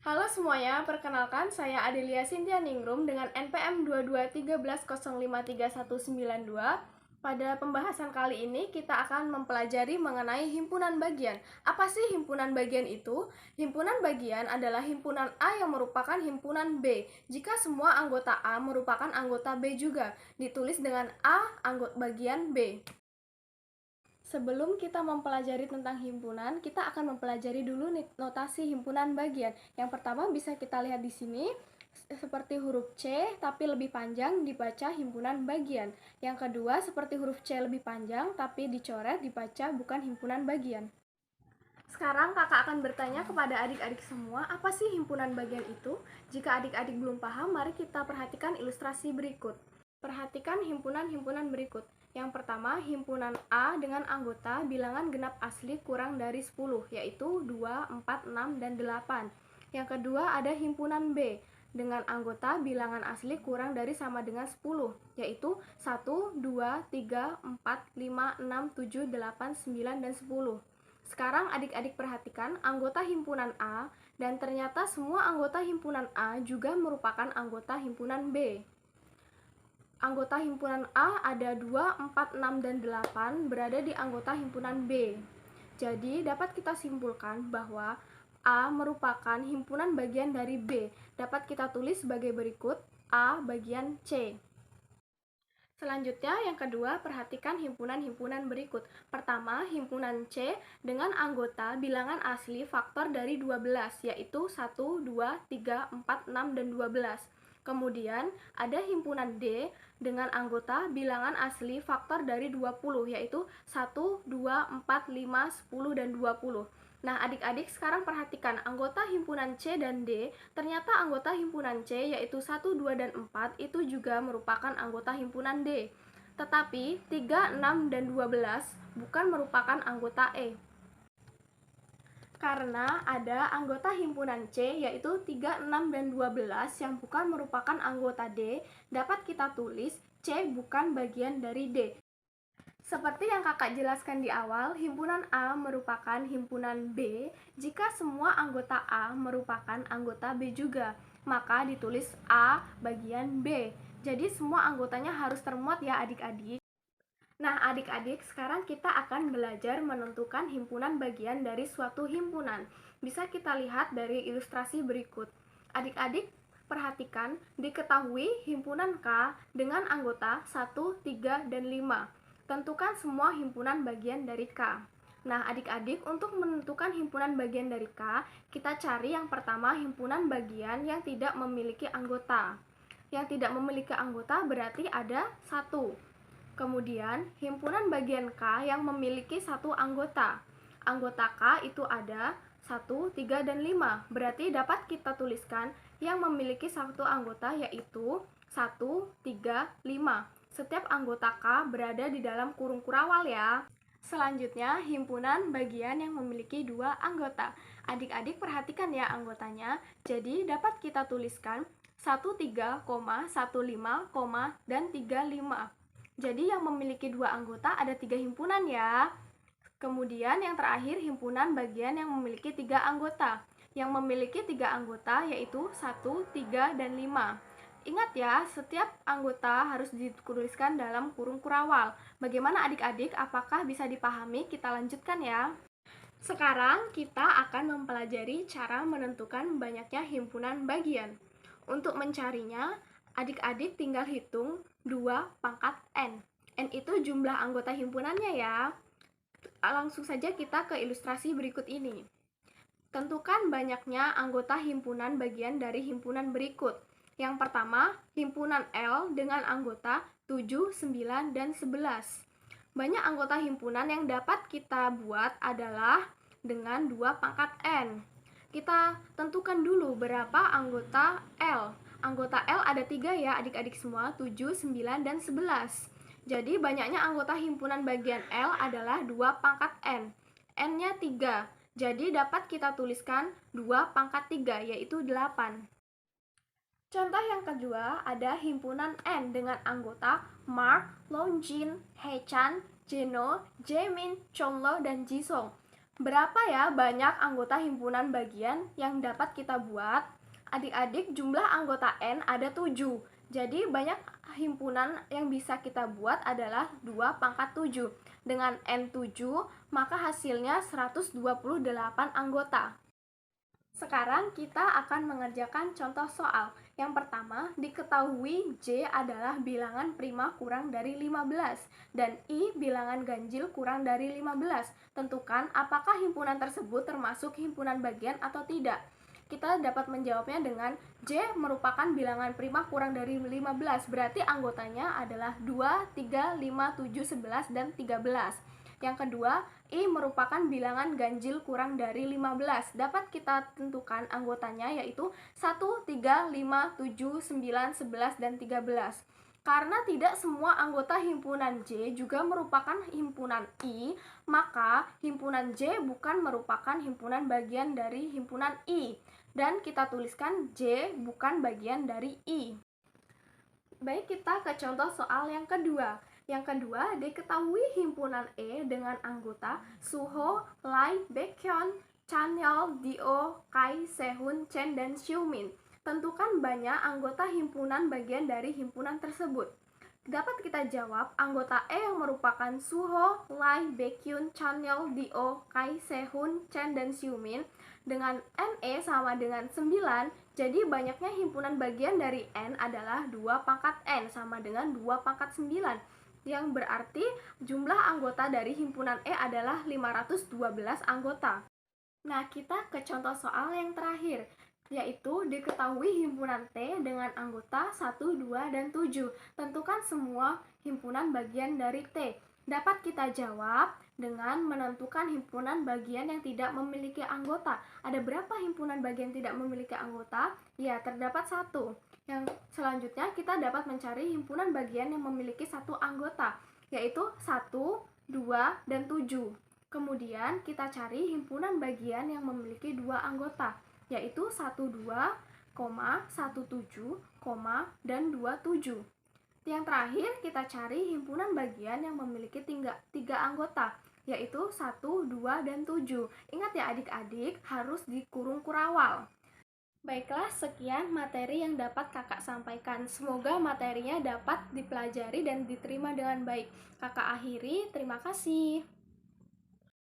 Halo semuanya, perkenalkan saya Adelia Cynthia Ningrum dengan NPM 2213053192. Pada pembahasan kali ini kita akan mempelajari mengenai himpunan bagian. Apa sih himpunan bagian itu? Himpunan bagian adalah himpunan A yang merupakan himpunan B. Jika semua anggota A merupakan anggota B juga, ditulis dengan A anggota bagian B. Sebelum kita mempelajari tentang himpunan, kita akan mempelajari dulu notasi himpunan bagian. Yang pertama bisa kita lihat di sini, seperti huruf C tapi lebih panjang dibaca himpunan bagian. Yang kedua seperti huruf C lebih panjang tapi dicoret dibaca bukan himpunan bagian. Sekarang kakak akan bertanya kepada adik-adik semua, apa sih himpunan bagian itu? Jika adik-adik belum paham, mari kita perhatikan ilustrasi berikut. Perhatikan himpunan-himpunan berikut. Yang pertama, himpunan A dengan anggota bilangan genap asli kurang dari 10, yaitu 2, 4, 6, dan 8. Yang kedua, ada himpunan B dengan anggota bilangan asli kurang dari sama dengan 10, yaitu 1, 2, 3, 4, 5, 6, 7, 8, 9, dan 10. Sekarang adik-adik perhatikan anggota himpunan A, dan ternyata semua anggota himpunan A juga merupakan anggota himpunan B. Anggota himpunan A ada 2, 4, 6, dan 8 berada di anggota himpunan B. Jadi dapat kita simpulkan bahwa A merupakan himpunan bagian dari B. Dapat kita tulis sebagai berikut, A bagian C. Selanjutnya, yang kedua, perhatikan himpunan-himpunan berikut. Pertama, himpunan C dengan anggota bilangan asli faktor dari 12, yaitu 1, 2, 3, 4, 6, dan 12. Kemudian, ada himpunan D dengan anggota bilangan asli faktor dari 20, yaitu 1, 2, 4, 5, 10, dan 20. Nah, adik-adik sekarang perhatikan anggota himpunan C dan D. Ternyata anggota himpunan C yaitu 1, 2, dan 4 itu juga merupakan anggota himpunan D. Tetapi 3, 6, dan 12 bukan merupakan anggota E. Karena ada anggota himpunan C yaitu 3, 6, dan 12 yang bukan merupakan anggota D, dapat kita tulis C bukan bagian dari D. Seperti yang kakak jelaskan di awal, himpunan A merupakan himpunan B jika semua anggota A merupakan anggota B juga, maka ditulis A bagian B. Jadi semua anggotanya harus termuat ya adik-adik. Nah adik-adik, sekarang kita akan belajar menentukan himpunan bagian dari suatu himpunan. Bisa kita lihat dari ilustrasi berikut. Adik-adik perhatikan, diketahui himpunan K dengan anggota 1, 3, dan 5. Tentukan semua himpunan bagian dari K. Nah adik-adik, untuk menentukan himpunan bagian dari K, kita cari yang pertama himpunan bagian yang tidak memiliki anggota. Yang tidak memiliki anggota berarti ada 1. Kemudian, himpunan bagian K yang memiliki satu anggota. Anggota K itu ada 1, 3, dan 5. Berarti dapat kita tuliskan yang memiliki satu anggota yaitu 1, 3, 5. Setiap anggota K berada di dalam kurung kurawal ya. Selanjutnya, himpunan bagian yang memiliki 2 anggota. Adik-adik perhatikan ya anggotanya. Jadi, dapat kita tuliskan 13, 15, dan 35. Jadi yang memiliki 2 anggota ada 3 himpunan ya. Kemudian yang terakhir himpunan bagian yang memiliki 3 anggota. Yang memiliki 3 anggota yaitu 1, 3, dan 5. Ingat ya, setiap anggota harus dituliskan dalam kurung kurawal. Bagaimana adik-adik? Apakah bisa dipahami? Kita lanjutkan ya. Sekarang kita akan mempelajari cara menentukan banyaknya himpunan bagian. Untuk mencarinya, adik-adik tinggal hitung 2 pangkat N. N itu jumlah anggota himpunannya ya. Langsung saja kita ke ilustrasi berikut ini. Tentukan banyaknya anggota himpunan bagian dari himpunan berikut. Yang pertama, himpunan L dengan anggota 7, 9, dan 11. Banyak anggota himpunan yang dapat kita buat adalah dengan 2 pangkat N. Kita tentukan dulu berapa anggota L. Anggota L ada 3 ya adik-adik semua, 7, 9, dan 11. Jadi banyaknya anggota himpunan bagian L adalah 2 pangkat N. N-nya 3. Jadi dapat kita tuliskan 2 pangkat 3 yaitu 8. Contoh yang kedua ada himpunan N dengan anggota Mark, Longjin, Hechan, Jeno, Jaemin, Chonlo, dan Jisung. Berapa ya banyak anggota himpunan bagian yang dapat kita buat? Adik-adik, jumlah anggota N ada 7. Jadi banyak himpunan yang bisa kita buat adalah 2 pangkat 7. Dengan N 7, maka hasilnya 128 anggota. Sekarang kita akan mengerjakan contoh soal. Yang pertama, diketahui J adalah bilangan prima kurang dari 15 dan I bilangan ganjil kurang dari 15. Tentukan apakah himpunan tersebut termasuk himpunan bagian atau tidak. Kita dapat menjawabnya dengan J merupakan bilangan prima kurang dari 15, berarti anggotanya adalah 2, 3, 5, 7, 11, dan 13. Yang kedua, I merupakan bilangan ganjil kurang dari 15. Dapat kita tentukan anggotanya yaitu 1, 3, 5, 7, 9, 11, dan 13. Karena tidak semua anggota himpunan J juga merupakan himpunan I, maka himpunan J bukan merupakan himpunan bagian dari himpunan I. Dan kita tuliskan J bukan bagian dari I. Baik, kita ke contoh soal yang kedua. Yang kedua, diketahui himpunan E dengan anggota Suho, Lai, Baekhyun, Chanyeol, Dio, Kai, Sehun, Chen, dan Xiumin. Tentukan banyak anggota himpunan bagian dari himpunan tersebut. Dapat kita jawab, anggota E yang merupakan Suho, Lai, Baekhyun, Chanyeol, Dio, Kai, Sehun, Chen, dan Xiumin dengan NE sama dengan 9, jadi banyaknya himpunan bagian dari N adalah 2 pangkat N sama dengan 2 pangkat 9. Yang berarti jumlah anggota dari himpunan E adalah 512 anggota. Nah, kita ke contoh soal yang terakhir, yaitu diketahui himpunan T dengan anggota 1, 2, dan 7. Tentukan semua himpunan bagian dari T. Dapat kita jawab dengan menentukan himpunan bagian yang tidak memiliki anggota. Ada berapa himpunan bagian tidak memiliki anggota? Ya, terdapat 1. Yang selanjutnya kita dapat mencari himpunan bagian yang memiliki 1 anggota, yaitu 1, 2, dan 7. Kemudian kita cari himpunan bagian yang memiliki 2 anggota, yaitu 12, 17, dan 27. Yang terakhir kita cari himpunan bagian yang memiliki 3 anggota, yaitu 1, 2, dan 7. Ingat ya adik-adik, harus dikurung kurawal. Baiklah, sekian materi yang dapat kakak sampaikan. Semoga materinya dapat dipelajari dan diterima dengan baik. Kakak akhiri, terima kasih.